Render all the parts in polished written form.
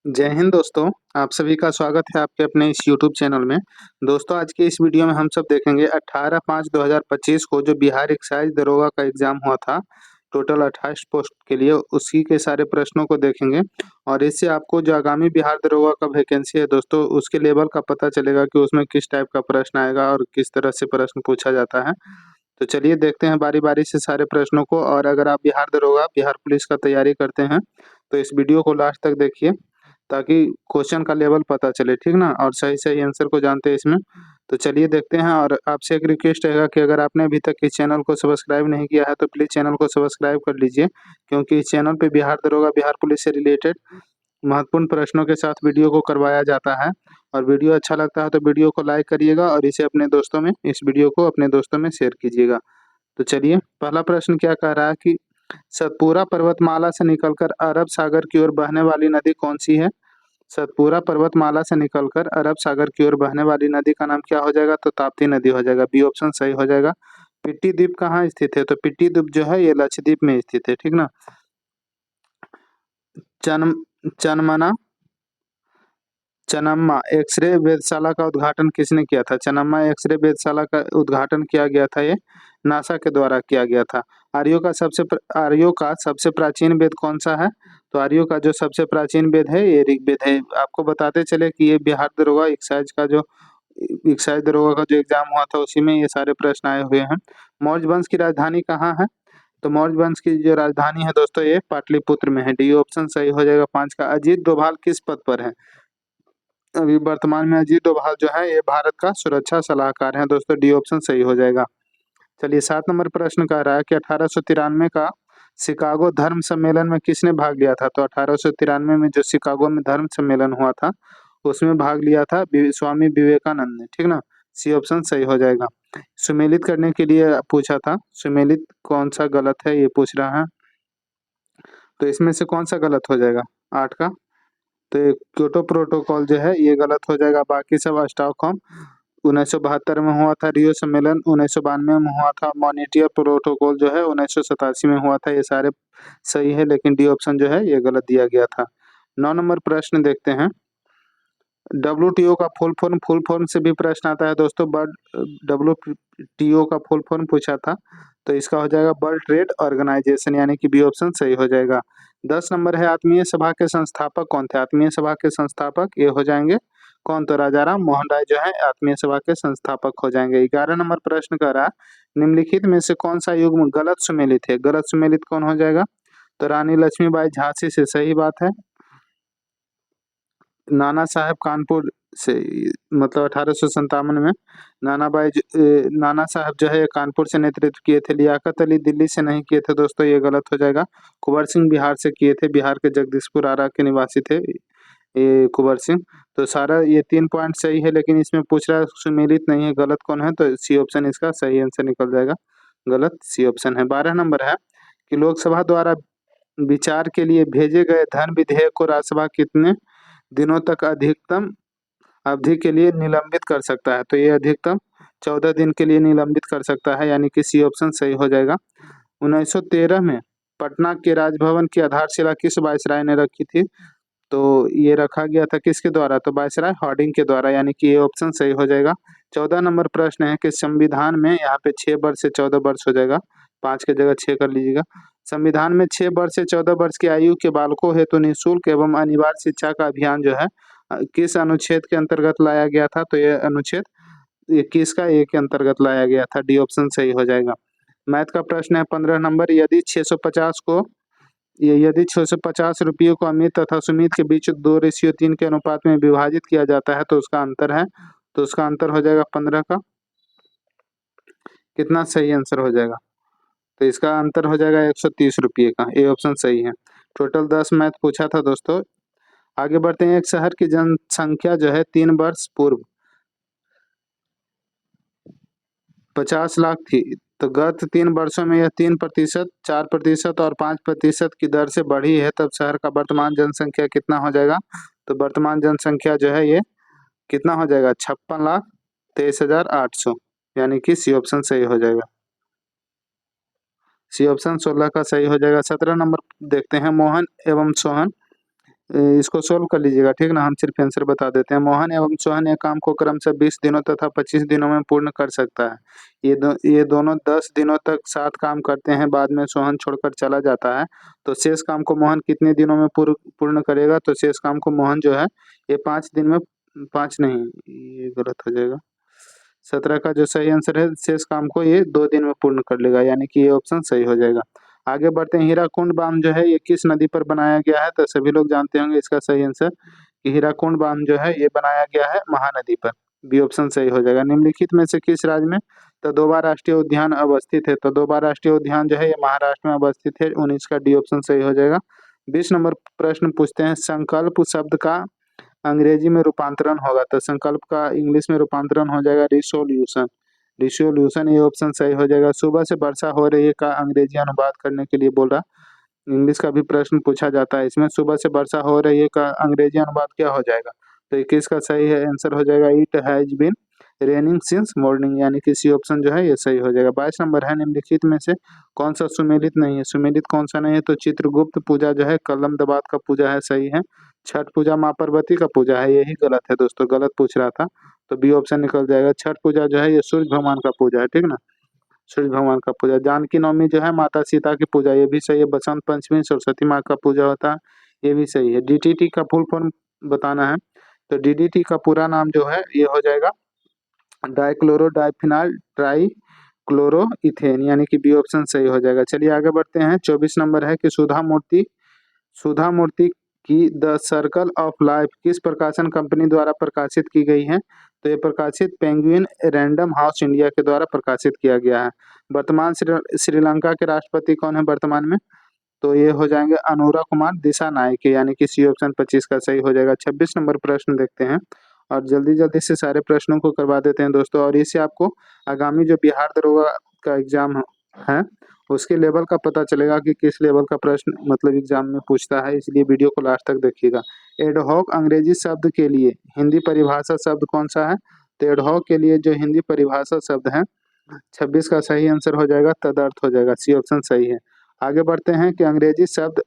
जय हिंद दोस्तों, आप सभी का स्वागत है आपके अपने इस यूट्यूब चैनल में। दोस्तों आज के इस वीडियो में हम सब देखेंगे 18/5/2025 को जो बिहार एक्साइज दरोगा का एग्ज़ाम हुआ था, टोटल 28 पोस्ट के लिए उसी के सारे प्रश्नों को देखेंगे और इससे आपको जो आगामी बिहार दरोगा का वैकेंसी है दोस्तों, उसके लेवल का पता चलेगा कि उसमें किस टाइप का प्रश्न आएगा और किस तरह से प्रश्न पूछा जाता है। तो चलिए देखते हैं बारी-बारी से सारे प्रश्नों को और अगर आप बिहार दरोगा, बिहार पुलिस का तैयारी करते हैं, तो इस वीडियो को लास्ट तक देखिए। ताकि क्वेश्चन का लेवल पता चले, ठीक ना? और सही-सही आंसर को जानते हैं इसमें। तो चलिए देखते हैं और आपसे एक रिक्वेस्ट रहेगा कि अगर आपने अभी तक इस चैनल को सब्सक्राइब नहीं किया है, तो प्लीज़ चैनल को सब्सक्राइब कर लीजिए क्योंकि इस चैनल पे बिहार दरोगा, बिहार पुलिस से रिलेटेड महत्वपूर्ण प्रश्नों के साथ वीडियो को करवाया जाता है और वीडियो अच्छा लगता है तो वीडियो को लाइक करिएगा और इस वीडियो को अपने दोस्तों में शेयर कीजिएगा। तो चलिए पहला प्रश्न क्या कह रहा है कि सतपुरा पर्वतमाला से निकलकर अरब सागर की ओर बहने वाली नदी कौन-सी है? सतपुरा पर्वतमाला से निकलकर अरब सागर की ओर बहने वाली नदी का नाम क्या हो जाएगा? तो ताप्ती नदी हो जाएगा। बी ऑप्शन सही हो जाएगा। पिट्टी द्वीप कहाँ स्थित है? तो पिट्टी द्वीप जो है ये लक्षद्वीप में स्थित है, ठीक ना? चन चनमना चनम्मा एक्स-रे वेधशाला का उद्घाटन किसने किया था? चनम्मा एक्स-रे वेधशाला का उद्घाटन किया गया था ये नासा के द्वारा किया गया था। आर्यों का सबसे प्राचीन वेद कौन-सा है? तो आर्यों का जो सबसे प्राचीन वेद है ये ऋग्वेद है। आपको बताते चले कि ये बिहार दरोगा एक्साइज दरोगा का जो एग्ज़ाम हुआ था उसी में ये सारे प्रश्न आए हुए हैं। मौर्य वंश की राजधानी कहाँ है? तो मौर्य वंश की जो राजधानी है दोस्तों ये पाटलिपुत्र में है। डी ऑप्शन सही हो जाएगा 5 का। अजीत डोभाल किस पद पर है? अभी वर्तमान में अजीत डोभाल जो है ये भारत का सुरक्षा सलाहकार हैं दोस्तों। डी ऑप्शन सही हो जाएगा। चलिए 7 नंबर प्रश्न कह रहा है कि 1893 का शिकागो धर्म सम्मेलन में किसने भाग लिया था? तो 1893 में जो शिकागो में धर्म सम्मेलन हुआ था, उसमें भाग लिया था स्वामी विवेकानंद ने, ठीक ना? सी ऑप्शन सही हो जाएगा। सुमेलित करने के लिए पूछा था, सुमेलित कौन-सा गलत है ये पूछ रहा है। तो इसमें से कौन-सा गलत हो जाएगा? 8 का? तो ये क्योटो प्रोटोकॉल जो है ये गलत हो जाएगा, बाकी सब स्टॉकहोम 1972 में हुआ था, रियो सम्मेलन 1992 में हुआ था, मॉनिट्रियल प्रोटोकॉल जो है 1987 में हुआ था। ये सारे सही है लेकिन डी ऑप्शन जो है ये गलत दिया गया था। 9 नंबर प्रश्न देखते हैं। डब्ल्यूटीओ का फुल फॉर्म से भी प्रश्न आता है दोस्तों। डब्ल्यूटीओ का फुल फॉर्म पूछा था, तो इसका हो जाएगा वर्ल्ड ट्रेड ऑर्गेनाइजेशन, यानी कि बी ऑप्शन सही हो जाएगा। 10 नंबर है आत्मीय सभा के संस्थापक कौन थे? आत्मीय सभा के संस्थापक ये हो जाएंगे कौन? तो राजाराम मोहन राय जो है आत्मीय सभा के संस्थापक हो जाएंगे। 11 नंबर प्रश्न कर रहा है, निम्नलिखित में से कौन सा युग्म गलत सुमेलित है? गलत सुमेलित कौन हो जाएगा? तो रानी लक्ष्मीबाई झांसी से सही बात है। नाना साहब कानपुर से, मतलब 1857 में नाना साहब जो है कानपुर से नेतृत्व किए थे। लियाकत अली दिल्ली से नहीं किए थे दोस्तों, ये गलत हो जाएगा। कुंवर सिंह बिहार से किए थे, बिहार के जगदीशपुर आरा के निवासी थे ये कुंवर सिंह। तो सारा ये 3 पॉइंट सही है लेकिन इसमें पूछ रहा है सुमेलित नहीं है, गलत कौन है? तो सी ऑप्शन इसका सही आंसर निकल जाएगा, गलत सी ऑप्शन है। 12 नंबर है कि लोकसभा द्वारा विचार के लिए भेजे गए धन विधेयक को राज्यसभा कितने दिनों तक अधिकतम अवधि के लिए निलंबित कर सकता है? तो ये अधिकतम 14 दिन के लिए निलंबित कर सकता है, यानी कि सी ऑप्शन सही हो जाएगा। 1913 में पटना के राजभवन की आधारशिला किस वायसराय ने रखी थी? तो ये रखा गया था किसके द्वारा? तो वायसराय हार्डिंग के द्वारा, यानी कि ये ऑप्शन सही हो जाएगा। 14 नंबर प्रश्न है कि संविधान में यहाँ पे 6 वर्ष से 14 वर्ष हो जाएगा, 5 की जगह 6 कर लीजिएगा। संविधान में 6 वर्ष से 14 वर्ष की आयु के बालकों हेतु निःशुल्क एवं अनिवार्य शिक्षा का अभियान जो है किस अनुच्छेद के अंतर्गत लाया गया था? तो ये अनुच्छेद 21 का ए के अंतर्गत लाया गया था। डी ऑप्शन सही हो जाएगा। मैथ का प्रश्न है 15 नंबर, यदि 650 रुपयों को अमित तथा सुमित के बीच 2:3 के अनुपात में विभाजित किया जाता है तो उसका अंतर है, तो उसका अंतर हो जाएगा 15 का। कितना सही आंसर हो जाएगा? तो इसका अंतर हो जाएगा 130 रुपये का। ए ऑप्शन सही है। टोटल 10 मैथ पूछा था दोस्तों। आगे बढ़ते हैं। एक शहर की जनसंख्या जो है 3 वर्ष पूर्व 50 लाख थी, तो गत 3 वर्षों में यह 3%, 4% और 5% की दर से बढ़ी है, तब शहर का वर्तमान जनसंख्या कितना हो जाएगा? तो वर्तमान जनसंख्या जो है ये कितना हो जाएगा? 56,23,800, यानी कि सी ऑप्शन सही हो जाएगा। सी ऑप्शन 16 का सही हो जाएगा। 17 नंबर देखते हैं। मोहन एवं सोहन इसको सोल्व कर लीजिएगा, ठीक ना। हम सिर्फ आंसर बता देते हैं। मोहन एवं सोहन एक काम को क्रमशः 20 दिनों तथा 25 दिनों में पूर्ण कर सकता है। ये दोनों 10 दिनों तक साथ काम करते हैं, बाद में सोहन छोड़कर चला जाता है। तो शेष काम को मोहन कितने दिनों में पूर्ण करेगा? तो शेष काम को मोहन जो है ये 5 दिन में, 5 नहीं, ये गलत हो जाएगा। 17 का जो सही आंसर है, शेष काम को ये 2 दिन में पूर्ण कर लेगा, यानी कि ये ऑप्शन सही हो जाएगा। आगे बढ़ते हैं। हीराकुंड बांध जो है ये किस नदी पर बनाया गया है? तो सभी लोग जानते होंगे इसका सही आंसर कि हीराकुंड बांध जो है ये बनाया गया है महानदी पर। बी ऑप्शन सही हो जाएगा। निम्नलिखित में से किस राज्य में तदोबा राष्ट्रीय उद्यान अवस्थित है? तदोबा राष्ट्रीय उद्यान जो है ये महाराष्ट्र में अवस्थित है। 19 का डी ऑप्शन सही हो जाएगा। 20 नंबर प्रश्न पूछते हैं। संकल्प शब्द का अंग्रेजी में रूपांतरण होगा, तो संकल्प का इंग्लिश में रूपांतरण हो जाएगा रिसोल्यूशन। रिसोल्यूशन ये ऑप्शन सही हो जाएगा। सुबह से वर्षा हो रही है का अंग्रेजी अनुवाद करने के लिए बोल रहा। इंग्लिश का भी प्रश्न पूछा जाता है इसमें। सुबह से वर्षा हो रही है का अंग्रेजी अनुवाद क्या हो जाएगा? तो 21 का सही है आंसर हो जाएगा it has been raining since morning, यानी कि सी ऑप्शन जो है ये सही हो जाएगा। 22 नंबर है। निम्नलिखित में से कौन सा सुमेलित नहीं है? सुमेलित कौन सा नहीं है? तो चित्रगुप्त पूजा जो है कलम दबात का पूजा है, सही है। छठ पूजा माँ पार्वती का पूजा है, यही गलत है दोस्तों, गलत पूछ रहा था, तो बी ऑप्शन निकल जाएगा। छठ पूजा जो है ये सूर्य भगवान का पूजा है, ठीक ना, सूर्य भगवान का पूजा। जानकी नवमी जो है माता सीता की पूजा, ये भी सही है। बसंत पंचमी सरस्वती माँ का पूजा होता है, ये भी सही है। डीडीटी का फुल फॉर्म बताना है, तो डीडीटी का पूरा नाम जो है ये हो जाएगा dichloro diphenyl try chloro ethane, यानी कि बी ऑप्शन सही हो जाएगा। चलिए आगे बढ़ते हैं। 24 नंबर है कि सुधा मूर्ति की द सर्कल ऑफ लाइफ किस प्रकाशन कंपनी द्वारा प्रकाशित की गई है? तो ये प्रकाशित पेंगुइन रैंडम हाउस इंडिया के द्वारा प्रकाशित किया गया है। वर्तमान श्रीलंका के राष्ट्रपति कौन है वर्तमान में? तो ये हो जाएंगे अनुरा कुमार दिसानायके, यानी कि सी ऑप्शन 25 का सही हो जाएगा। 26 नंबर प्रश्न देखते हैं और जल्दी जल्दी से सारे प्रश्नों को करवा देते हैं दोस्तों, और इससे आपको आगामी जो बिहार दरोगा का एग्जाम है उसके लेवल का पता चलेगा कि किस लेवल का प्रश्न मतलब एग्जाम में पूछता है, इसलिए वीडियो को लास्ट तक देखिएगा। एडहॉक अंग्रेजी शब्द के लिए हिंदी परिभाषा शब्द कौन सा है? तो एडहॉक के लिए जो हिंदी परिभाषा शब्द है 26 का सही आंसर हो जाएगा तदर्थ हो जाएगा, सी ऑप्शन सही है। आगे बढ़ते हैं कि अंग्रेजी शब्द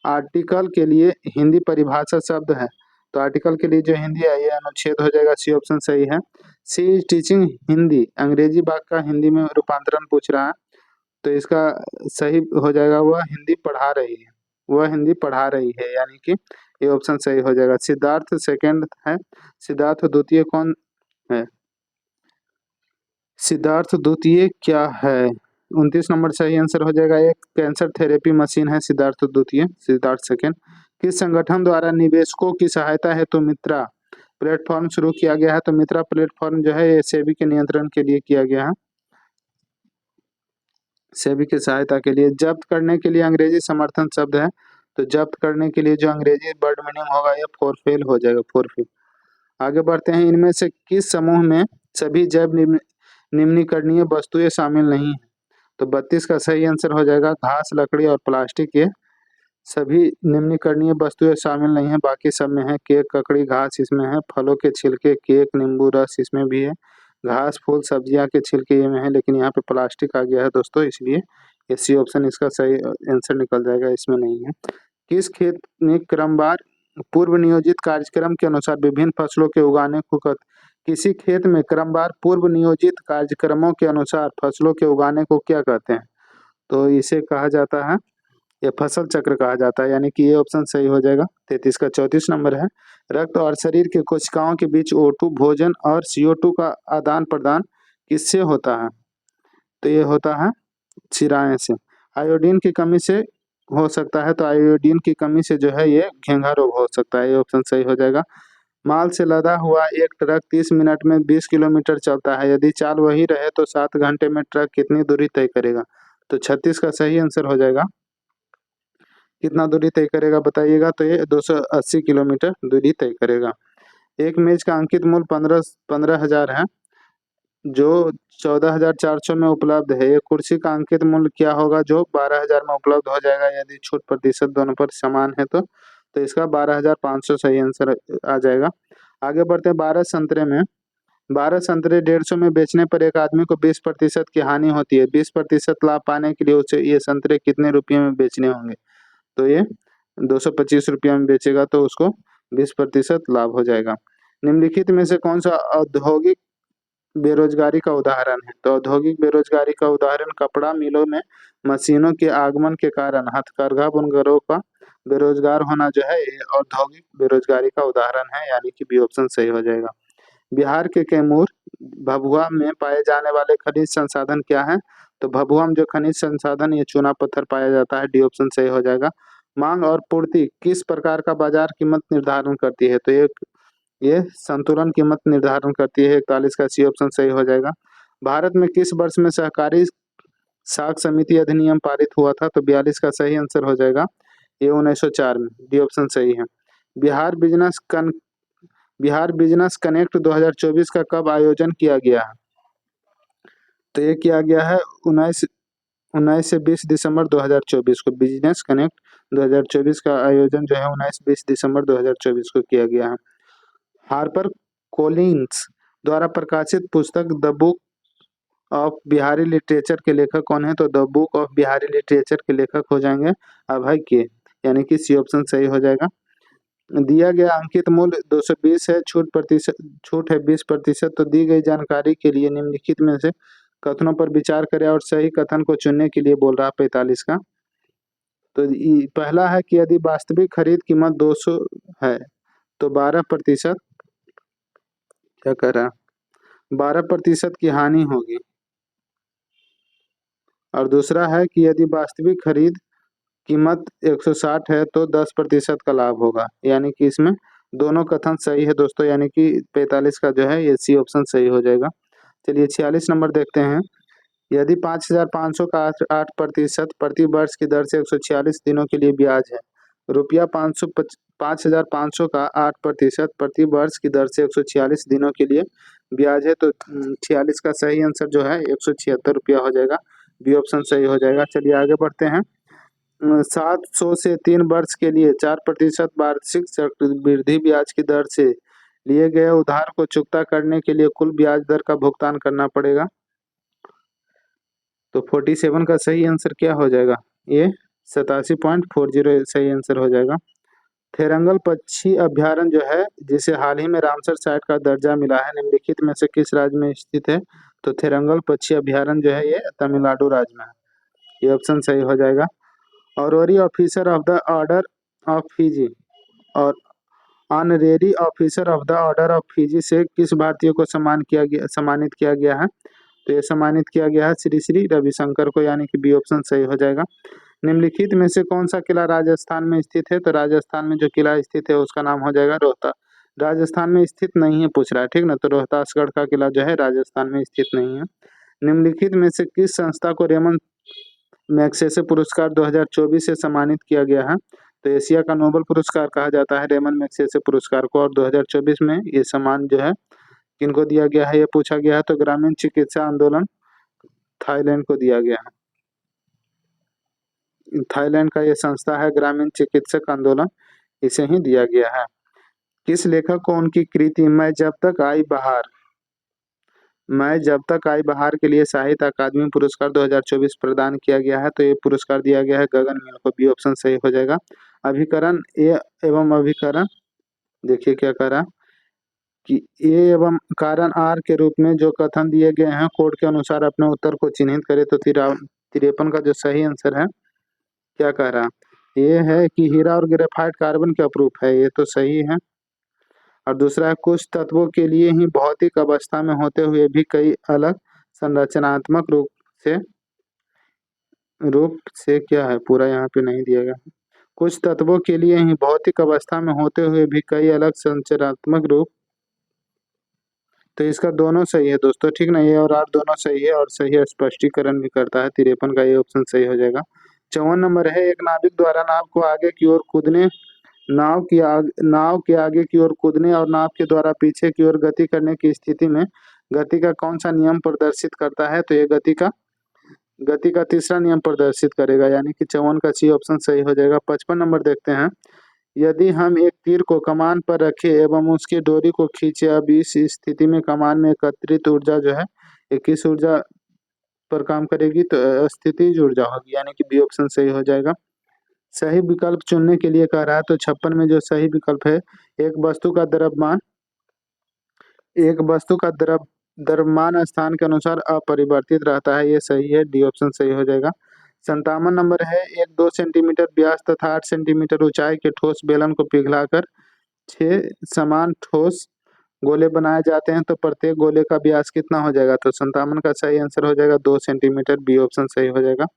आर्टिकल के लिए हिंदी परिभाषा शब्द है, तो आर्टिकल के लिए जो हिंदी है ये अनुच्छेद हो जाएगा, सी ऑप्शन सही है। सी इज टीचिंग हिंदी, अंग्रेजी वाक्य का हिंदी में रूपांतरण पूछ रहा है, तो इसका सही हो जाएगा वह हिंदी पढ़ा रही है, वह हिंदी पढ़ा रही है, यानी कि ये ऑप्शन सही हो जाएगा। सिद्धार्थ सेकंड है। सिद्धार्थ द्वितीय कौन है? सिद्धार्थ द्वितीय क्या है? 29 नंबर सही आंसर हो जाएगा। एक कैंसर थेरेपी मशीन है सिद्धार्थ द्वितीय। सिद्धार्थ सेकंड। किस संगठन द्वारा निवेशकों की सहायता हेतु मित्रा प्लेटफॉर्म शुरू किया गया है? तो मित्रा प्लेटफॉर्म जो है ये सेबी के नियंत्रण के लिए किया गया है, सेबी की सहायता के लिए। जब्त करने के लिए अंग्रेजी समर्थन शब्द है, तो जब्त करने के लिए जो अंग्रेजी वर्ड मीनिंग होगा ये फोरफेल हो जाएगा, फोरफेल। आगे बढ़ते हैं। इनमें से किस समूह में सभी जैव निम्नीकरणीय वस्तुएं शामिल नहीं है? तो 32 का सही आंसर हो जाएगा घास, लकड़ी और प्लास्टिक, ये सभी निम्नीकरणीय वस्तुएं शामिल नहीं है, बाकी सब में है। केक, ककड़ी, घास इसमें है, फलों के छिलके, केक, नींबू रस इसमें भी है, घास, फूल, सब्जियां के छिलके ये में है, लेकिन यहाँ पे प्लास्टिक आ गया है दोस्तों, इसलिए ये सी ऑप्शन इसका सही आंसर निकल जाएगा, इसमें नहीं है। किस खेत में क्रमवार पूर्व नियोजित कार्यक्रम के अनुसार विभिन्न फसलों के उगाने को किसी खेत में क्रमवार पूर्व नियोजित कार्यक्रमों के अनुसार फसलों के उगाने को क्या कहते हैं? तो इसे कहा जाता है, ये फसल चक्र कहा जाता है, यानी कि ये ऑप्शन सही हो जाएगा। 33 का 34 नंबर है। रक्त और शरीर के कोशिकाओं के बीच O2 भोजन और CO2 का आदान प्रदान किससे होता है? तो ये होता है शिराएं से। आयोडीन की कमी से हो सकता है, तो आयोडीन की कमी से जो है ये घेंघा रोग हो सकता है, ये ऑप्शन सही हो जाएगा। माल से लदा हुआ एक ट्रक 30 मिनट में 20 किलोमीटर चलता है, यदि चाल वही रहे तो 7 घंटे में ट्रक कितनी दूरी तय करेगा? तो 36 का सही आंसर हो जाएगा। कितना दूरी तय करेगा बताइएगा? तो ये 280 किलोमीटर दूरी तय करेगा। एक मेज का अंकित मूल्य 15,000 है जो 14,400 में उपलब्ध है। ये कुर्सी का अंकित मूल्य क्या होगा जो 12,000 में उपलब्ध हो जाएगा यदि छूट प्रतिशत दोनों पर समान है? तो इसका 12,500 सही आंसर आ जाएगा। आगे बढ़ते हैं। 12 संतरे में 12 संतरे 150 में बेचने पर एक आदमी को 20% की हानि होती है। 20% लाभ पाने के लिए उसे ये संतरे कितने रुपये में बेचने होंगे? तो ये ₹225 में बेचेगा तो उसको 20% लाभ हो जाएगा। निम्नलिखित में से कौन सा औद्योगिक बेरोजगारी का उदाहरण है? तो औद्योगिक बेरोजगारी का उदाहरण कपड़ा मिलों में मशीनों के आगमन के कारण हथकरघा बुनकरों का बेरोजगार होना जो है ये औद्योगिक बेरोजगारी का उदाहरण है, यानी कि बी ऑप्शन सही हो जाएगा। बिहार के कैमूर भभुआ में पाए जाने वाले खनिज संसाधन क्या है? तो भभुआ में जो खनिज संसाधन ये चूना पत्थर पाया जाता है, डी ऑप्शन सही हो जाएगा। मांग और पूर्ति किस प्रकार का बाजार कीमत निर्धारण करती है? तो ये संतुलन कीमत निर्धारण करती है, 41 का सी ऑप्शन सही हो जाएगा। भारत में किस वर्ष में सहकारी साख समिति अधिनियम पारित हुआ था? तो 42 का सही आंसर हो जाएगा ये 1904 में, डी ऑप्शन सही है। बिहार बिजनेस कन बिहार बिजनेस कनेक्ट 2024 का कब आयोजन किया गया है? तो ये किया गया है 19 से 20 दिसंबर 2024 को। बिजनेस कनेक्ट 2024 का आयोजन जो है 19-20 दिसंबर 2024 को किया गया है। हार्पर कोलिंस द्वारा प्रकाशित पुस्तक the book of Bihari literature के लेखक कौन है? तो the book of Bihari literature के लेखक हो जाएंगे अभय के, यानी कि सी ऑप्शन सही हो जाएगा। दिया गया अंकित मूल्य 220 है, छूट है 20%। तो दी गई जानकारी के लिए निम्नलिखित में से कथनों पर विचार करें और सही कथन को चुनने के लिए बोल रहा 45 का। तो पहला है कि यदि वास्तविक खरीद कीमत 200 है तो 12% क्या कह रहा है, 12% की हानि होगी। और दूसरा है कि यदि वास्तविक खरीद कीमत 160 है तो 10% का लाभ होगा, यानी कि इसमें दोनों कथन सही है दोस्तों, यानी कि 45 का जो है ये सी ऑप्शन सही हो जाएगा। चलिए 46 नंबर देखते हैं। यदि 5,500 का 8% प्रति वर्ष की दर से 146 दिनों के लिए ब्याज है, रुपया 5,500 का 8% प्रति वर्ष की दर से 146 दिनों के लिए ब्याज है, तो 46 का सही आंसर जो है 176 रुपया हो जाएगा, बी ऑप्शन सही हो जाएगा। चलिए आगे बढ़ते हैं। 700 से 3 वर्ष के लिए 4% वार्षिक चक्रवृद्धि ब्याज की दर से लिए गए उधार को चुकता करने के लिए कुल ब्याज दर का भुगतान करना पड़ेगा। तो 47 का सही आंसर क्या हो जाएगा? ये 87.40 सही आंसर हो जाएगा। थेरंगल पक्षी अभ्यारण्य जो है जिसे हाल ही में रामसर साइट का दर्जा मिला है, निम्नलिखित में से किस राज्य में स्थित है? तो थेरंगल पक्षी अभ्यारण्य जो है ये तमिलनाडु राज्य में है, ये ऑप्शन सही हो जाएगा। Honorary officer of the order of Fiji और honorary officer of the order of Fiji से किस भारतीय को सम्मानित किया गया है? तो ये सम्मानित किया गया है श्री श्री रविशंकर को, यानी कि बी ऑप्शन सही हो जाएगा। निम्नलिखित में से कौन सा किला राजस्थान में स्थित है? तो राजस्थान में जो किला स्थित है उसका नाम हो जाएगा रोहतास। राजस्थान में स्थित नहीं है पूछ रहा है, ठीक ना, तो रोहतासगढ़ का किला जो है राजस्थान में स्थित नहीं है। निम्नलिखित में से किस संस्था को रेमन मैग्सेसे पुरस्कार 2024 से सम्मानित किया गया है? तो एशिया का नोबेल पुरस्कार कहा जाता है रेमन मैग्सेसे पुरस्कार को, और 2024 में ये सम्मान जो है किनको दिया गया है ये पूछा गया है, तो ग्रामीण चिकित्सा आंदोलन थाईलैंड को दिया गया है। थाईलैंड का ये संस्था है ग्रामीण चिकित्सक आंदोलन, इसे ही दिया गया है। किस लेखक को उनकी कृति मैं जब तक आई बहार के लिए साहित्य अकादमी पुरस्कार 2024 प्रदान किया गया है? तो ये पुरस्कार दिया गया है गगन मील को, बी ऑप्शन सही हो जाएगा। अभिकरण ए एवं अभिकरण देखिए क्या कह रहा कि ए एवं कारण आर के रूप में जो कथन दिए गए हैं कोड के अनुसार अपने उत्तर को चिन्हित करें। तो 53 का जो सही आंसर है क्या कह रहा, ये है कि हीरा और ग्रेफाइट कार्बन के अपरूप है, ये तो सही है। और दूसरा है कुछ तत्वों के लिए ही भौतिक अवस्था में होते हुए भी कई अलग संरचनात्मक रूप से क्या है, पूरा यहाँ पे नहीं दिया गया। कुछ तत्वों के लिए ही भौतिक अवस्था में होते हुए भी कई अलग संरचनात्मक रूप, तो इसका दोनों सही है दोस्तों, ठीक ना, ये और आर दोनों सही है और सही स्पष्टीकरण भी करता है। 53 का ये ऑप्शन सही हो जाएगा। 54 नंबर है एक नाविक द्वारा नाव के आगे की ओर कूदने और नाव के द्वारा पीछे की ओर गति करने की स्थिति में गति का कौन सा नियम प्रदर्शित करता है? तो ये गति का तीसरा नियम प्रदर्शित करेगा, यानी कि 54 का सी ऑप्शन सही हो जाएगा। 55 नंबर देखते हैं। यदि हम एक तीर को कमान पर रखें एवं उसकी डोरी को खींचे, अब इस स्थिति में कमान में एकत्रित ऊर्जा जो है किस ऊर्जा पर काम करेगी? तो स्थितिज ऊर्जा होगी, यानी कि बी ऑप्शन सही हो जाएगा। सही विकल्प चुनने के लिए कह रहा है, तो 56 में जो सही विकल्प है, एक वस्तु का द्रव्यमान एक वस्तु का द्रव्यमान स्थान के अनुसार अपरिवर्तित रहता है, ये सही है, डी ऑप्शन सही हो जाएगा। 57 नंबर है, एक 2 सेंटीमीटर व्यास तथा 8 सेंटीमीटर ऊंचाई के ठोस बेलन को पिघलाकर 6 समान ठोस गोले बनाए जाते हैं, तो प्रत्येक गोले का व्यास कितना हो जाएगा? तो 57 का सही आंसर हो जाएगा 2 सेंटीमीटर, बी ऑप्शन सही हो जाएगा।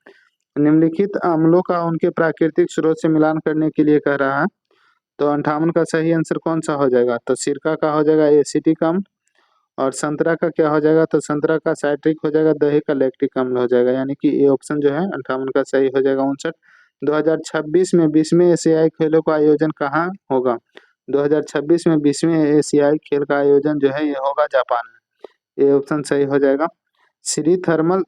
निम्नलिखित अम्लों का उनके प्राकृतिक स्रोत से मिलान करने के लिए कह रहा है, तो 58 का सही आंसर कौन सा हो जाएगा? तो सिरका का हो जाएगा एसिटिक अम्ल, और संतरा का क्या हो जाएगा? तो संतरा का साइट्रिक हो जाएगा, दही का लैक्टिक अम्ल हो जाएगा, यानी कि ये ऑप्शन जो है 58 का सही हो जाएगा। 59, 2026 में 20वें एशियाई खेलों का आयोजन कहाँ होगा? 2026 में 20वें एशियाई खेल का आयोजन जो है ये होगा जापान में, ये ऑप्शन सही हो जाएगा। श्री थर्मल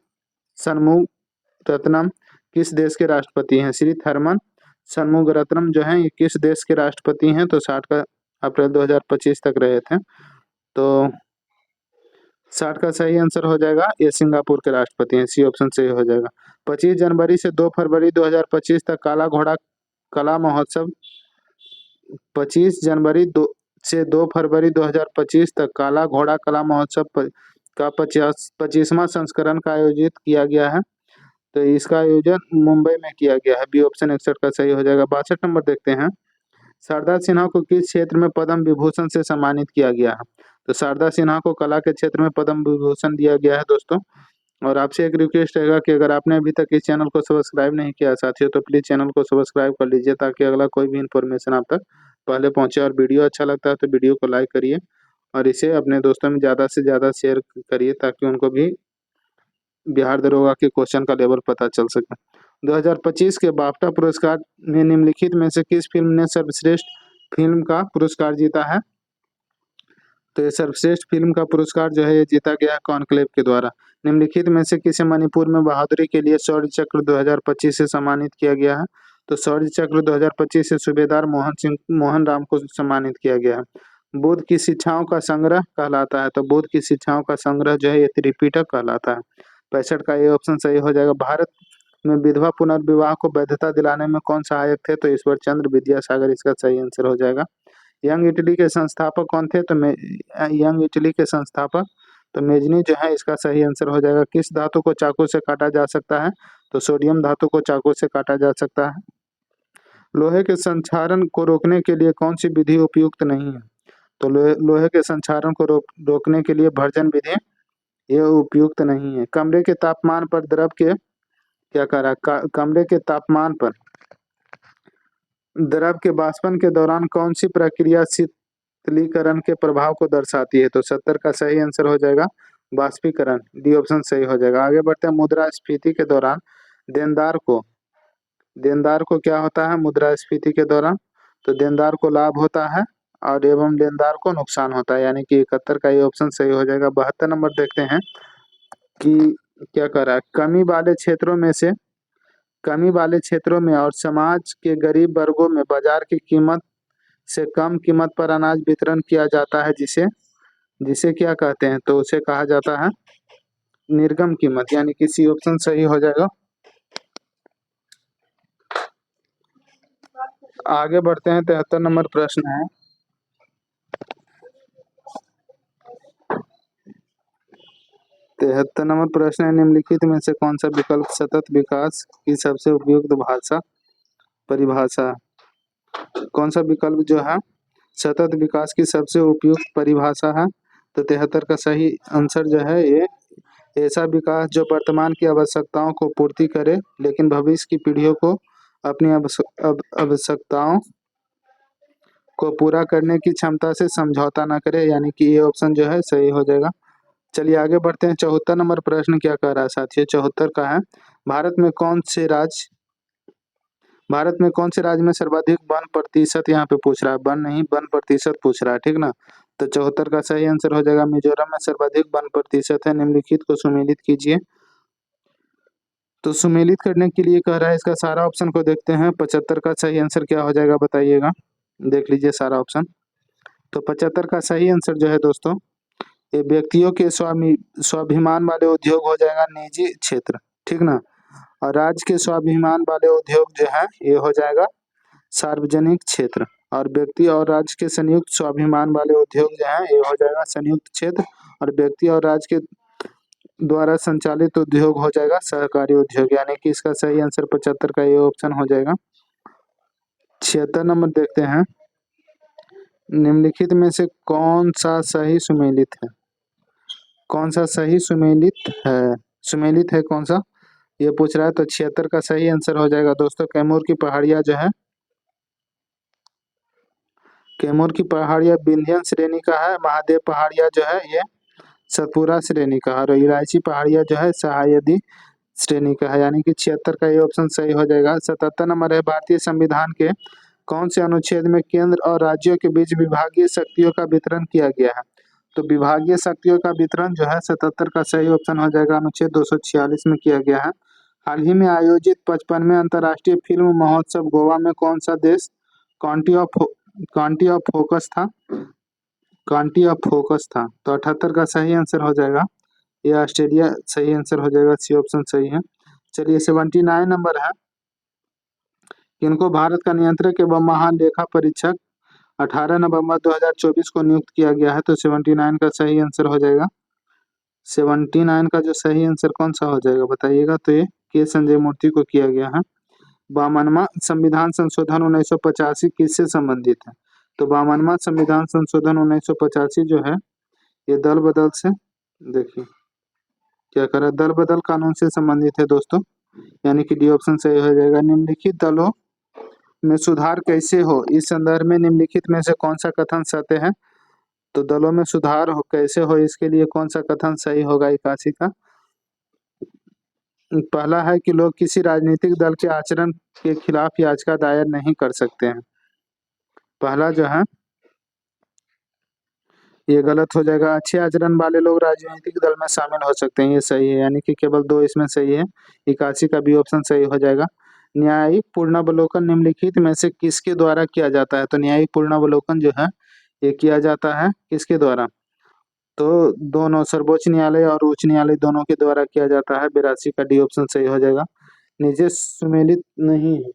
शनमुगरत्नम किस देश के राष्ट्रपति हैं? श्री थर्मल शनमुगरत्नम जो है ये किस देश के राष्ट्रपति हैं? तो 60 अप्रैल 2025 तक रहे थे, तो 60 का सही आंसर हो जाएगा, ये सिंगापुर के राष्ट्रपति हैं, सी ऑप्शन सही हो जाएगा। 25 जनवरी से 2 फरवरी 2025 तक काला घोड़ा कला महोत्सव 25 जनवरी से 2 फरवरी 2025 तक काला घोड़ा कला महोत्सव का 25वां संस्करण का आयोजित किया गया है, तो इसका आयोजन मुंबई में किया गया है, बी ऑप्शन 61 का सही हो जाएगा। 62 नंबर देखते हैं, शारदा सिन्हा को किस क्षेत्र में पद्म विभूषण से सम्मानित किया गया है? तो शारदा सिन्हा को कला के क्षेत्र में पद्म विभूषण दिया गया है दोस्तों। और आपसे एक रिक्वेस्ट रहेगा कि अगर आपने अभी तक इस चैनल को सब्सक्राइब नहीं किया साथियों, तो प्लीज चैनल को सब्सक्राइब कर लीजिए, ताकि अगला कोई भी इन्फॉर्मेशन आप तक पहले पहुंचे। और वीडियो अच्छा लगता है तो वीडियो को लाइक करिए और इसे अपने दोस्तों में ज़्यादा से ज़्यादा शेयर करिए, ताकि उनको भी बिहार दरोगा के क्वेश्चन का लेवल पता चल सके। 2025 के बाफ्टा पुरस्कार में निम्नलिखित में से किस फिल्म ने सर्वश्रेष्ठ फिल्म का पुरस्कार जीता है? तो ये सर्वश्रेष्ठ फिल्म का पुरस्कार जो है ये जीता गया है कॉन्क्लेव के द्वारा। निम्नलिखित में से किसे मणिपुर में बहादुरी के लिए शौर्य चक्र 2025 से सम्मानित किया गया है? तो शौर्य चक्र 2025 से सूबेदार मोहन राम को सम्मानित किया गया है। बुद्ध की शिक्षाओं का संग्रह कहलाता है, तो बुद्ध की शिक्षाओं का संग्रह जो है ये त्रिपिटक कहलाता है। 65 का ये ऑप्शन सही हो जाएगा। भारत में विधवा पुनर्विवाह को वैधता दिलाने में कौन सहायक थे? तो ईश्वर चंद्र विद्यासागर इसका सही आंसर हो जाएगा। यंग इटली के संस्थापक कौन थे? तो यंग इटली के संस्थापक तो मेजनी जो है इसका सही आंसर हो जाएगा। किस धातु को चाकू से काटा जा सकता है? तो सोडियम धातु को चाकू से काटा जा सकता है। लोहे के संक्षारण को रोकने के लिए कौन सी विधि उपयुक्त नहीं है? तो लोहे के संक्षारण को रोकने के लिए भर्जन विधि ये उपयुक्त नहीं है। कमरे के तापमान पर द्रव के क्या कर रहा है? कमरे के तापमान पर द्रव के वाष्पन के दौरान कौन सी प्रक्रिया शीतलीकरण के प्रभाव को दर्शाती है? तो 70 का सही आंसर हो जाएगा वाष्पीकरण, डी ऑप्शन सही हो जाएगा। आगे बढ़ते हैं, मुद्रास्फीति के दौरान देनदार को क्या होता है? मुद्रास्फीति के दौरान तो देनदार को लाभ होता है और एवं लेनदार को नुकसान होता है, यानी कि 71 का ये ऑप्शन सही हो जाएगा। 72 नंबर देखते हैं कि क्या कर रहा है, कमी वाले क्षेत्रों में और समाज के गरीब वर्गों में बाजार की कीमत से कम कीमत पर अनाज वितरण किया जाता है, जिसे जिसे क्या कहते हैं? तो उसे कहा जाता है निर्गम कीमत, यानी कि सी ऑप्शन सही हो जाएगा। आगे बढ़ते हैं, 73 नंबर प्रश्न है, निम्नलिखित में से कौन सा विकल्प सतत विकास की सबसे उपयुक्त परिभाषा कौन सा विकल्प जो है सतत विकास की सबसे उपयुक्त परिभाषा है? तो 73 का सही आंसर जो है ये ऐसा विकास जो वर्तमान की आवश्यकताओं को पूर्ति करे, लेकिन भविष्य की पीढ़ियों को अपनी आवश्यकताओं को पूरा करने की क्षमता से समझौता न करे, यानी कि ये ऑप्शन जो है सही हो जाएगा। चलिए आगे बढ़ते हैं, 74 नंबर प्रश्न क्या कह रहा है साथियों? 74 का है, भारत में कौन से राज्य में सर्वाधिक वन प्रतिशत, यहाँ पे पूछ रहा है, वन नहीं वन प्रतिशत पूछ रहा है, ठीक ना? तो 74 का सही आंसर हो जाएगा मिजोरम में सर्वाधिक वन प्रतिशत है। निम्नलिखित को सुमेलित कीजिए। तो सुमेलित करने के लिए कह रहा है, इसका सारा ऑप्शन को देखते हैं। 75 का सही आंसर क्या हो जाएगा बताइएगा, देख लीजिए सारा ऑप्शन। तो 75 का सही आंसर जो है दोस्तों ये व्यक्तियों के स्वाभिमान वाले उद्योग हो जाएगा निजी क्षेत्र, ठीक ना? और राज्य के स्वाभिमान वाले उद्योग जो है ये हो जाएगा सार्वजनिक क्षेत्र। और व्यक्ति और राज्य के संयुक्त स्वाभिमान वाले उद्योग जो है ये हो जाएगा संयुक्त क्षेत्र। और व्यक्ति और राज्य के द्वारा संचालित उद्योग हो जाएगा सहकारी उद्योग, यानी कि इसका सही आंसर 75 का ये ऑप्शन हो जाएगा। 76 नंबर देखते हैं, निम्नलिखित में से कौन सा सही सुमेलित है? कौन सा सही सुमेलित है? सुमेलित है कौन सा, ये पूछ रहा है। तो 76 का सही आंसर हो जाएगा दोस्तों कैमूर की पहाड़ियां जो है, कैमूर की पहाड़ियां विंध्यन श्रेणी का है। महादेव पहाड़ियां जो है ये सतपुरा श्रेणी का है। और इलायची पहाड़ियां जो है सहायदी श्रेणी का है, यानी कि 76 का ये ऑप्शन सही हो जाएगा। 77 नंबर है, भारतीय संविधान के कौन से अनुच्छेद में केंद्र और राज्यों के बीच विभागीय शक्तियों का वितरण किया गया है? तो विभागीय शक्तियों का वितरण जो है 77 का सही ऑप्शन हो जाएगा, अनुच्छेद 246 में किया गया है। हाल ही में आयोजित 55वें अंतर्राष्ट्रीय फिल्म महोत्सव गोवा में कौन सा देश कांटी ऑफ फोकस था? कांटी ऑफ फोकस था। तो 78 का सही आंसर हो जाएगा, ये ऑस्ट्रेलिया सही आंसर हो जाएगा, सी ऑप्शन सही है। चलिए 79 नंबर है, किनको भारत का नियंत्रक एवं महालेखा परीक्षक 18 नवंबर 2024 को नियुक्त किया गया है? तो 79 का सही आंसर हो जाएगा। 79 का जो सही आंसर कौन सा हो जाएगा बताइएगा? तो ये के संजय मूर्ति को किया गया है। 52वां संविधान संशोधन 1985 किससे संबंधित है? तो 52वां संविधान संशोधन 1985 जो है ये दल बदल से, देखिए क्या करा, दल बदल कानून से संबंधित है दोस्तों, यानी कि डी ऑप्शन सही हो जाएगा। निम्नलिखित दलों में सुधार कैसे हो, इस संदर्भ में निम्नलिखित में से कौन सा कथन सत्य है? तो दलों में सुधार हो कैसे हो, इसके लिए कौन सा कथन सही होगा 81 का? पहला है कि लोग किसी राजनीतिक दल के आचरण के खिलाफ याचिका दायर नहीं कर सकते हैं। पहला जो है ये गलत हो जाएगा। अच्छे आचरण वाले लोग राजनीतिक दल में शामिल हो सकते हैं, ये सही है, यानी कि केवल 2 इसमें सही है। 81 का भी ऑप्शन सही हो जाएगा। न्यायिक पूर्णावलोकन निम्नलिखित में से किसके द्वारा किया जाता है? तो न्यायिक पूर्णावलोकन जो है ये किया जाता है किसके द्वारा? तो दोनों, सर्वोच्च न्यायालय और उच्च न्यायालय दोनों के द्वारा किया जाता है। 82 का डी ऑप्शन सही हो जाएगा। नीचे सुमेलित नहीं है,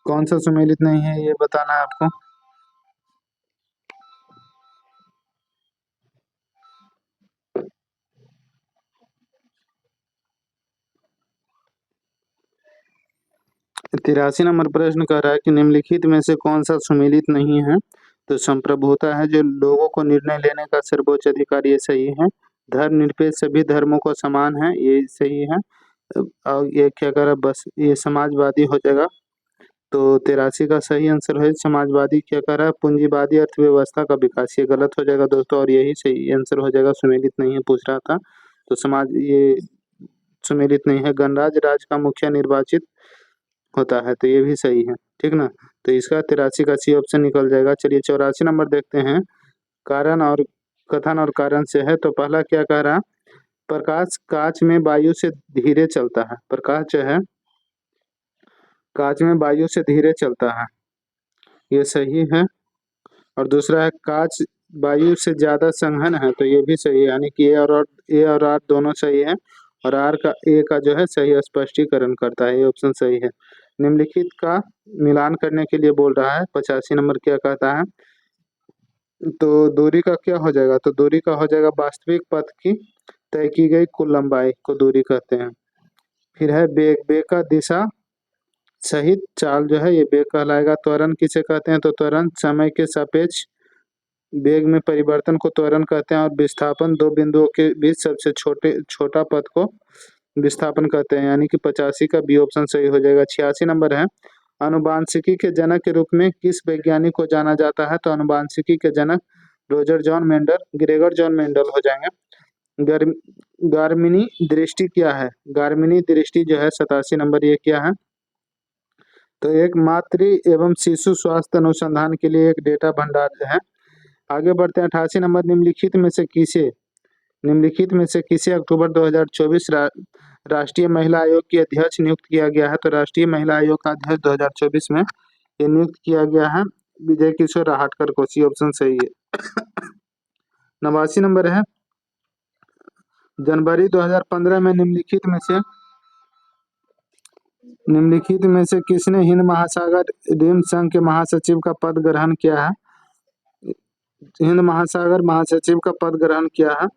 कौन सा सुमेलित नहीं है ये बताना है आपको। तिरासी नंबर प्रश्न कह रहा है कि निम्नलिखित में से कौन सा सुमेलित नहीं है? तो संप्रभुता है, जो लोगों को निर्णय लेने का सर्वोच्च अधिकार, ये सही है। धर्मनिरपेक्ष, सभी धर्मों को समान है, ये सही है। और ये क्या कह रहा है, बस ये समाजवादी हो जाएगा। तो 83 का सही आंसर है समाजवादी। क्या कह रहा है, पूंजीवादी अर्थव्यवस्था का विकास, ये गलत हो जाएगा दोस्तों, और यही सही आंसर हो जाएगा। सुमेलित नहीं है पूछ रहा था, तो समाज ये सुमेलित नहीं है। गणराज्य राज्य का मुखिया निर्वाचित होता है, तो ये भी सही है, ठीक ना। तो इसका 83 का सी ऑप्शन निकल जाएगा। चलिए 84 नंबर देखते हैं, कारण और कथन और कारण से है। तो पहला क्या कह रहा, प्रकाश कांच में वायु से धीरे चलता है। प्रकाश जो है कांच में वायु से धीरे चलता है, ये सही है। और दूसरा है कांच वायु से ज्यादा संघन है, तो ये भी सही है, यानी कि ए और आर दोनों सही है। और आर का ए का जो है सही स्पष्टीकरण करता है, ये ऑप्शन सही है। निम्नलिखित का मिलान करने के लिए बोल रहा है। 85 नंबर क्या कहता है, तो दूरी का क्या हो जाएगा? तो दूरी का हो जाएगा वास्तविक पथ की तय की गई कुल लंबाई को दूरी कहते हैं। फिर है बेग, बेग का दिशा सहित चाल जो है ये बेग कहलाएगा। त्वरण किसे कहते हैं? तो त्वरण समय के सापेक्ष वेग में परिवर्तन को त्वरण कहते हैं। और विस्थापन दो बिंदुओं के बीच सबसे छोटा पथ को विस्थापन कहते हैं, यानी कि 85 का बी ऑप्शन सही हो जाएगा। 86 नंबर है, आनुवांशिकी के जनक के रूप में किस वैज्ञानिक को जाना जाता है? तो आनुवांशिकी के जनक Roger John Mendel, Gregor John Mendel हो जाएंगे। गार्मिनी दृष्टि क्या है? गार्मिनी दृष्टि जो है 87 नंबर, ये क्या है? तो एक मातृ एवं शिशु स्वास्थ्य अनुसंधान के लिए एक डेटा भंडार है। आगे बढ़ते हैं 88 नंबर, निम्नलिखित में से किसे अक्टूबर 2024 राष्ट्रीय महिला आयोग की अध्यक्ष नियुक्त किया गया है? तो राष्ट्रीय महिला आयोग का अध्यक्ष 2024 में ये नियुक्त किया गया है विजय किशोर राहटकर को, सी ऑप्शन सही है। 89 नंबर है, जनवरी 2015 में निम्नलिखित में से निम्नलिखित में से किसने हिंद महासागर ऋण संघ के महासचिव का पद ग्रहण किया है? हिंद महासागर महासचिव का पद ग्रहण किया है।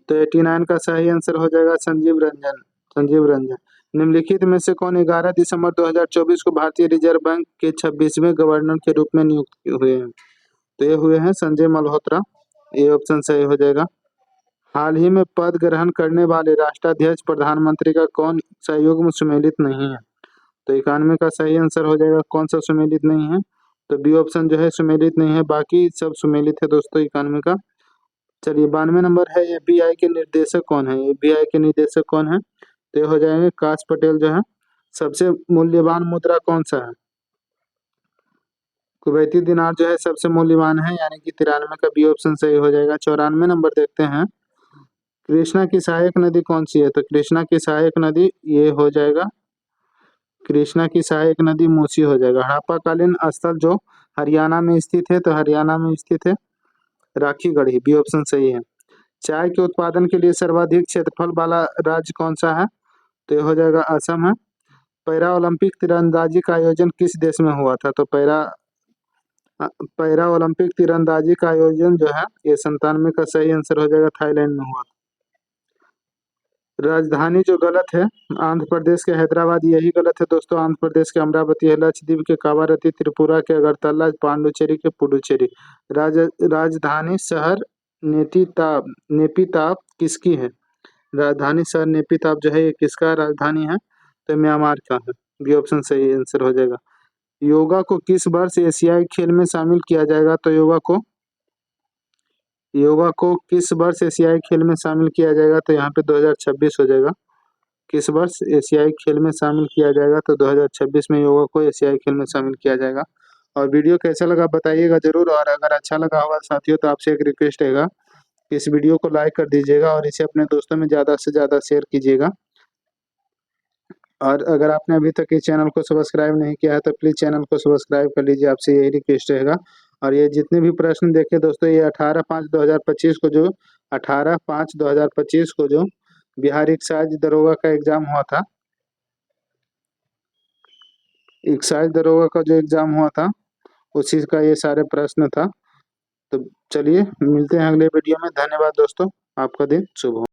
तो 89 का सही आंसर हो जाएगा संजीव रंजन। संजीव रंजन। निम्नलिखित में से कौन 11 दिसंबर 2024 को भारतीय रिजर्व बैंक के 26वें गवर्नर के रूप में नियुक्त हुए हैं? तो ये हुए हैं संजय मल्होत्रा। ये ऑप्शन सही हो जाएगा। हाल ही में पद ग्रहण करने वाले राष्ट्राध्यक्ष प्रधानमंत्री का कौन सा युग्म सुमेलित नहीं है? तो 91 का सही आंसर हो जाएगा कौन सा सुमेलित नहीं है? तो बी ऑप्शन जो है सुमेलित नहीं है, बाकी सब सुमेलित है दोस्तों 91 का। चलिए 92 नंबर है एफबीआई के निर्देशक कौन है? एफबीआई के निर्देशक कौन है? तो ये हो जाएंगे काश पटेल जो है। सबसे मूल्यवान मुद्रा कौन सा है? कुवैती दिनार जो है सबसे मूल्यवान है, यानी कि 93 का बी ऑप्शन सही हो जाएगा। 94 नंबर देखते हैं, कृष्णा की सहायक नदी कौन सी है? तो कृष्णा की सहायक नदी ये हो जाएगा, कृष्णा की सहायक नदी मूसी हो जाएगा। हड़प्पा कालीन स्थल जो हरियाणा में स्थित है, तो हरियाणा में स्थित है राखीगढ़ी, बी ऑप्शन सही है। चाय के उत्पादन के लिए सर्वाधिक क्षेत्रफल वाला राज्य कौन सा है? तो ये हो जाएगा असम है। पैरा ओलंपिक तीरंदाजी का आयोजन किस देश में हुआ था? तो पैरा ओलंपिक तीरंदाजी का आयोजन जो है ये 97 का सही आंसर हो जाएगा, थाईलैंड में हुआ था। राजधानी जो गलत है आंध्र प्रदेश के हैदराबाद, यही गलत है दोस्तों। आंध्र प्रदेश के अमरावती है, लक्षद्वीप के कावारती, त्रिपुरा के अगरतला, पांडुचेरी के पुडुचेरी। राजधानी शहर नेपिताप किसकी है? राजधानी शहर नेपिताप जो है ये किसका राजधानी है? तो म्यांमार का है, बी ऑप्शन सही आंसर हो जाएगा। योगा को किस वर्ष एशियाई खेल में शामिल किया जाएगा? तो योगा को किस वर्ष एशियाई खेल में शामिल किया जाएगा? तो यहाँ पे 2026 हो जाएगा। किस वर्ष एशियाई खेल में शामिल किया जाएगा? तो 2026 में योगा को एशियाई खेल में शामिल किया जाएगा। और वीडियो कैसा लगा बताइएगा जरूर, और अगर अच्छा लगा होगा साथियों तो आपसे एक रिक्वेस्ट रहेगा कि इस वीडियो को लाइक कर दीजिएगा और इसे अपने दोस्तों में ज़्यादा से ज़्यादा शेयर कीजिएगा। और अगर आपने अभी तक इस चैनल को सब्सक्राइब नहीं किया है तो प्लीज़ चैनल को सब्सक्राइब कर लीजिए, आपसे यही रिक्वेस्ट रहेगा। और ये जितने भी प्रश्न देखे दोस्तों, ये 18/5/2025 को जो 18/5/2025 को जो बिहार एक्साइज दरोगा का एग्जाम हुआ था, एक्साइज दरोगा का जो एग्जाम हुआ था उसी का ये सारे प्रश्न था। तो चलिए मिलते हैं अगले वीडियो में। धन्यवाद दोस्तों, आपका दिन शुभ हो।